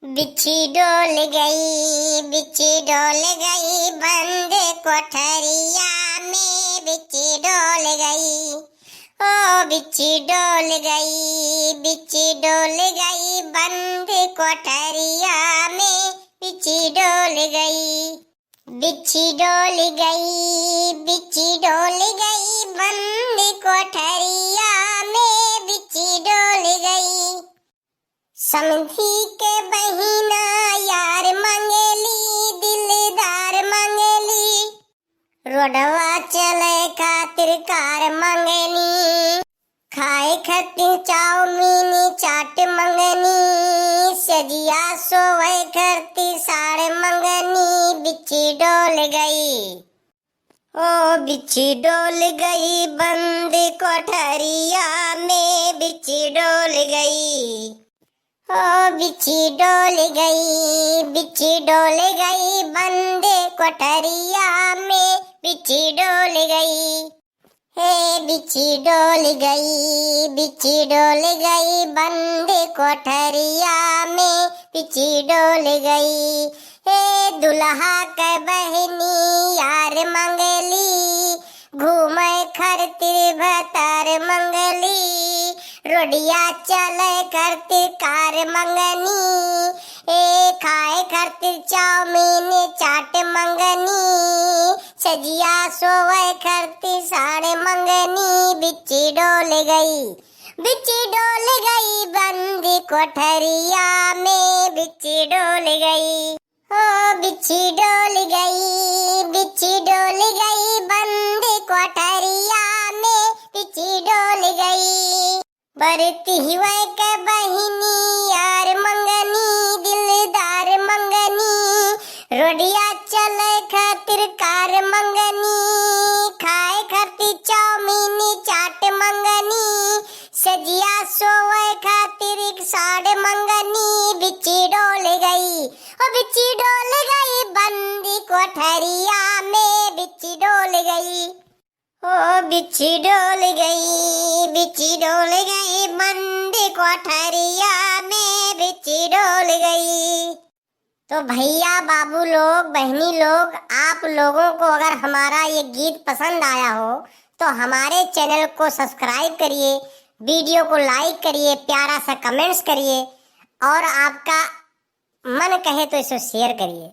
बिच्छी डोल गई बंद कोठरिया में बिच्छी डोल गई। ओ बिच्छी डोल गई बंद कोठरिया में बिच्छी डोल गई। बिच्छी डोल गई बंद कोठरिया में बिच्छी डोल गई। समधी के बहिना यार मंगेली दिलदार मंगेली, रोडवा चले खातिर कार मंगनी, खाए खातिर चाउमीन चाट मंगनी, सजिया सोवे खातिर साड़ मंगनी। बिच्छी डोल गई, ओ बिच्छी डोल गई बंद कोठरिया में बिच्छी डोल गई। ओ बिच्छी डोल गई बंद कोठरिया में बिच्छी डोल गई। हे बिच्छी डोल गई बंद कोठरिया में बिच्छी डोल गई। हे दुल्हा के बहनी यार मंगली, घूमे खातिर भतार मंगली, रोडिया चले खातिर कार मंगनी, ए खाए खातिर चाउमीन चाट मंगनी, सजिया सोवे खातिर साड़े मंगनी। बिच्छी डोल गई बंद कोठरिया में बिच्छी डोल गई। ओ बिच्छी डोल गई बंद कोठरिया में बिच्छी डोल गई। बरती हुए के बहिनी यार मंगनी दिलदार मंगनी, रोडिया चले खातिर कार मंगनी, खाए खातिर चाउमीन चाट मंगनी, सजिया सोवे खातिर एक साड़ मंगनी। बिच्छी डोल गई, ओ बिच्छी डोल गई बंदी कोठरिया में बिच्छी डोल गई। ओ बिच्छी डोल गई बंद कोठरिया में बिच्छी डोल गई। तो भैया बाबू लोग बहनी लोग, आप लोगों को अगर हमारा ये गीत पसंद आया हो तो हमारे चैनल को सब्सक्राइब करिए, वीडियो को लाइक करिए, प्यारा सा कमेंट्स करिए और आपका मन कहे तो इसे शेयर करिए।